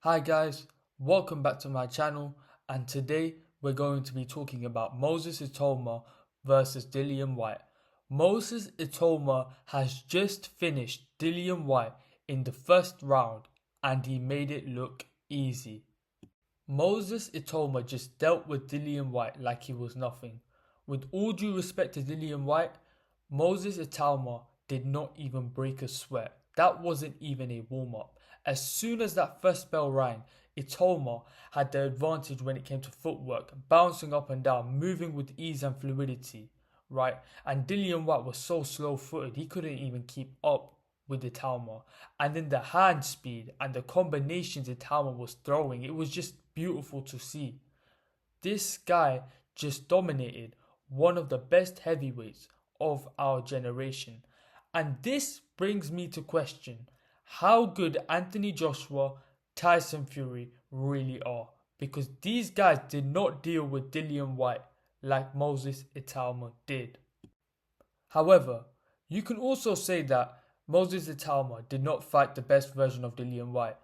Hi guys, welcome back to my channel, and today we're going to be talking about Moses Itauma versus Dillian Whyte. Moses Itauma has just finished Dillian Whyte in the first round and he made it look easy. Moses Itauma just dealt with Dillian Whyte like he was nothing. With all due respect to Dillian Whyte, Moses Itauma did not even break a sweat. That wasn't even a warm-up. As soon as that first bell rang, Itauma had the advantage when it came to footwork, bouncing up and down, moving with ease and fluidity, right? And Dillian Whyte was so slow-footed, he couldn't even keep up with Itauma. And then the hand speed and the combinations Itauma was throwing, it was just beautiful to see. This guy just dominated one of the best heavyweights of our generation. And this brings me to question how good Anthony Joshua, Tyson Fury really are. Because these guys did not deal with Dillian Whyte like Moses Itauma did. However, you can also say that Moses Itauma did not fight the best version of Dillian Whyte.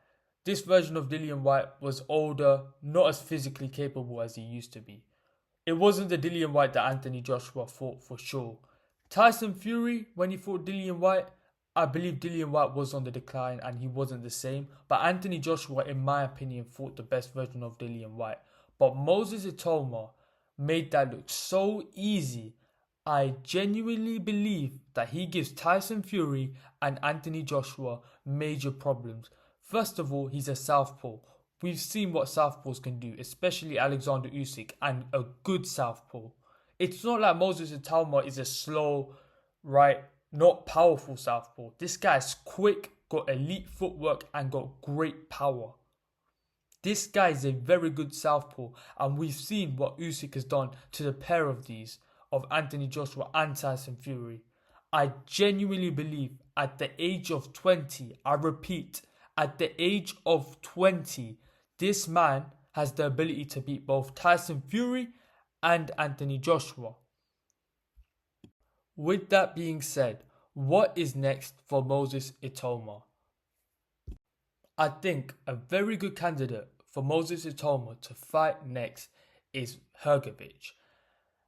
This version of Dillian Whyte was older, not as physically capable as he used to be. It wasn't the Dillian Whyte that Anthony Joshua fought for sure. Tyson Fury, when he fought Dillian Whyte, I believe Dillian Whyte was on the decline and he wasn't the same. But Anthony Joshua, in my opinion, fought the best version of Dillian Whyte. But Moses Itauma made that look so easy. I genuinely believe that he gives Tyson Fury and Anthony Joshua major problems. First of all, he's a southpaw. We've seen what southpaws can do, especially Alexander Usyk, and a good southpaw. It's not like Moses Itauma is a slow, right, not powerful southpaw. This guy's quick, got elite footwork, and got great power. This guy is a very good southpaw, and we've seen what Usyk has done to the pair of these, of Anthony Joshua and Tyson Fury. I genuinely believe at the age of 20, I repeat, at the age of 20, this man has the ability to beat both Tyson Fury and Anthony Joshua. With that being said, what is next for Moses Itauma? I think a very good candidate for Moses Itauma to fight next is Hrgović.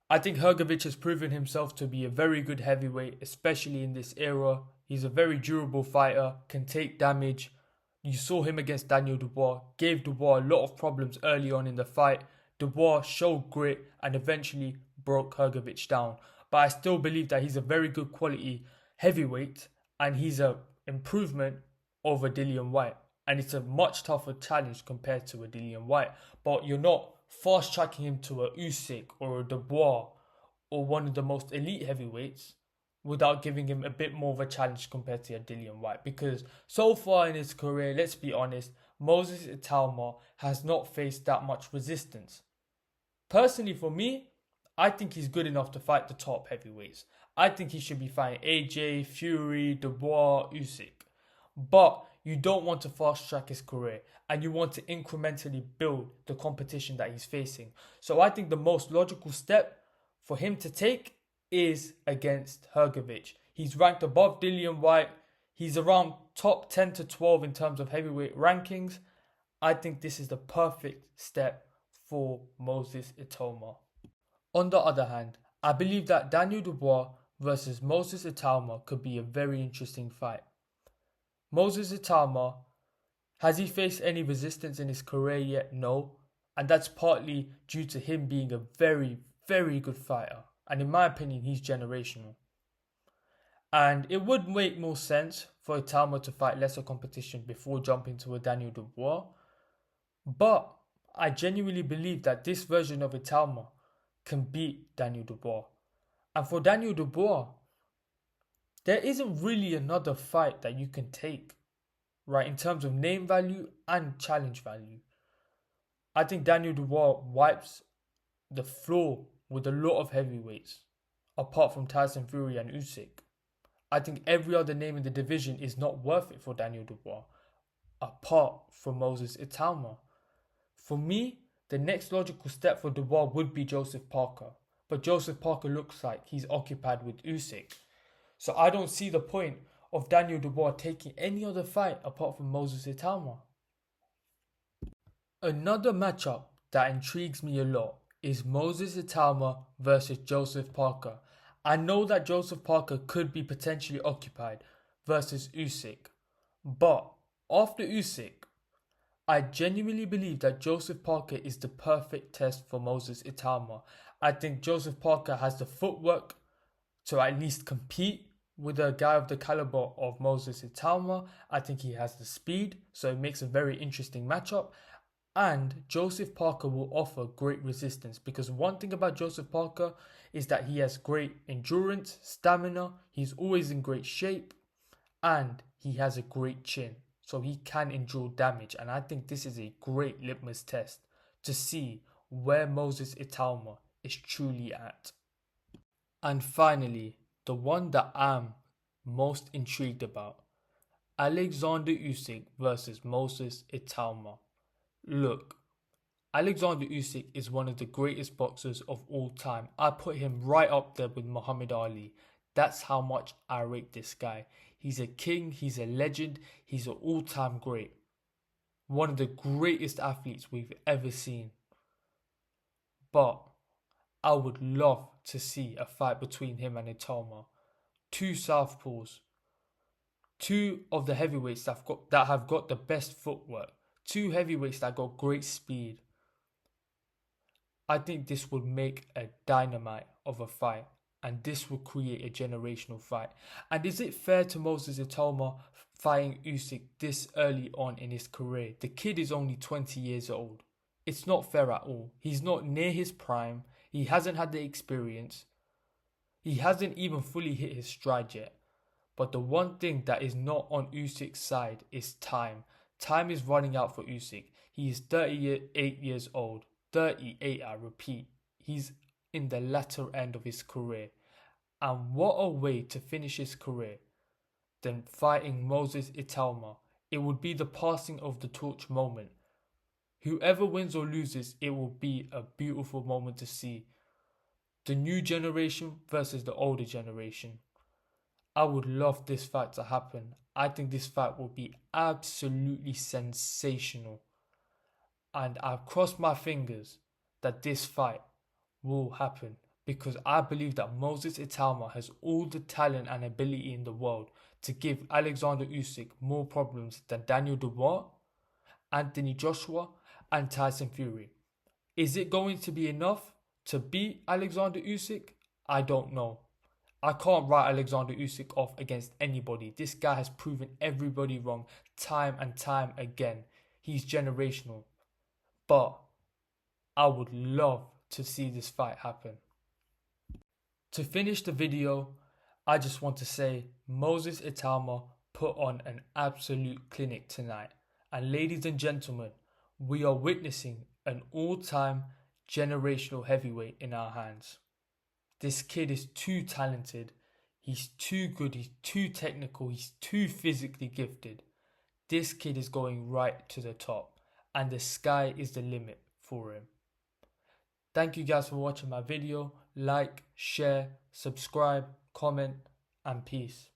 I think Hrgović has proven himself to be a very good heavyweight, especially in this era. He's a very durable fighter, can take damage. You saw him against Daniel Dubois, gave Dubois a lot of problems early on in the fight. Dubois showed grit and eventually broke Hrgović down. But I still believe that he's a very good quality heavyweight and he's an improvement over Dillian Whyte. And it's a much tougher challenge compared to a Dillian Whyte. But you're not fast tracking him to a Usyk or a Dubois or one of the most elite heavyweights without giving him a bit more of a challenge compared to a Dillian Whyte. Because so far in his career, let's be honest, Moses Itauma has not faced that much resistance. Personally, for me, I think he's good enough to fight the top heavyweights. I think he should be fighting AJ, Fury, Dubois, Usyk. But you don't want to fast track his career and you want to incrementally build the competition that he's facing. So I think the most logical step for him to take is against Hrgović. He's ranked above Dillian Whyte. He's around top 10 to 12 in terms of heavyweight rankings. I think this is the perfect step for Moses Itauma. On the other hand, I believe that Daniel Dubois versus Moses Itauma could be a very interesting fight. Moses Itauma, has he faced any resistance in his career yet? No. And that's partly due to him being a very, very good fighter. And in my opinion, he's generational. And it would make more sense for Itauma to fight lesser competition before jumping to a Daniel Dubois. But I genuinely believe that this version of Itauma can beat Daniel Dubois. And for Daniel Dubois, there isn't really another fight that you can take, right, in terms of name value and challenge value. I think Daniel Dubois wipes the floor with a lot of heavyweights, apart from Tyson Fury and Usyk. I think every other name in the division is not worth it for Daniel Dubois, apart from Moses Itauma. For me, the next logical step for Dubois would be Joseph Parker. But Joseph Parker looks like he's occupied with Usyk. So I don't see the point of Daniel Dubois taking any other fight apart from Moses Itauma. Another matchup that intrigues me a lot is Moses Itauma versus Joseph Parker. I know that Joseph Parker could be potentially occupied versus Usyk, but after Usyk, I genuinely believe that Joseph Parker is the perfect test for Moses Itauma. I think Joseph Parker has the footwork to at least compete with a guy of the caliber of Moses Itauma. I think he has the speed, so it makes a very interesting matchup. And Joseph Parker will offer great resistance, because one thing about Joseph Parker is that he has great endurance, stamina, he's always in great shape, and he has a great chin. So he can endure damage. And I think this is a great litmus test to see where Moses Itauma is truly at. And finally, the one that I'm most intrigued about, Alexander Usyk versus Moses Itauma. Look, Alexander Usyk is one of the greatest boxers of all time. I put him right up there with Muhammad Ali. That's how much I rate this guy. He's a king, he's a legend, he's an all-time great. One of the greatest athletes we've ever seen. But I would love to see a fight between him and Itauma. Two southpaws. Two of the heavyweights that have got the best footwork. Two heavyweights that got great speed. I think this would make a dynamite of a fight, and this will create a generational fight. And is it fair to Moses Itauma fighting Usyk this early on in his career? The kid is only 20 years old. It's not fair at all. He's not near his prime. He hasn't had the experience. He hasn't even fully hit his stride yet. But the one thing that is not on Usyk's side is time. Time is running out for Usyk. He is 38 years old. 38, I repeat. He's in the latter end of his career. And what a way to finish his career than fighting Moses Itauma. It would be the passing of the torch moment. Whoever wins or loses, it will be a beautiful moment to see. The new generation versus the older generation. I would love this fight to happen. I think this fight will be absolutely sensational. And I've crossed my fingers that this fight will happen, because I believe that Moses Itauma has all the talent and ability in the world to give Alexander Usyk more problems than Daniel Dubois, Anthony Joshua, and Tyson Fury. Is it going to be enough to beat Alexander Usyk? I don't know. I can't write Alexander Usyk off against anybody. This guy has proven everybody wrong time and time again. He's generational. But I would love to see this fight happen. To finish the video, I just want to say Moses Itauma put on an absolute clinic tonight. And ladies and gentlemen, we are witnessing an all-time generational heavyweight in our hands. This kid is too talented, he's too good, he's too technical, he's too physically gifted. This kid is going right to the top, and the sky is the limit for him. Thank you guys for watching my video. Like, share, subscribe, comment, and peace.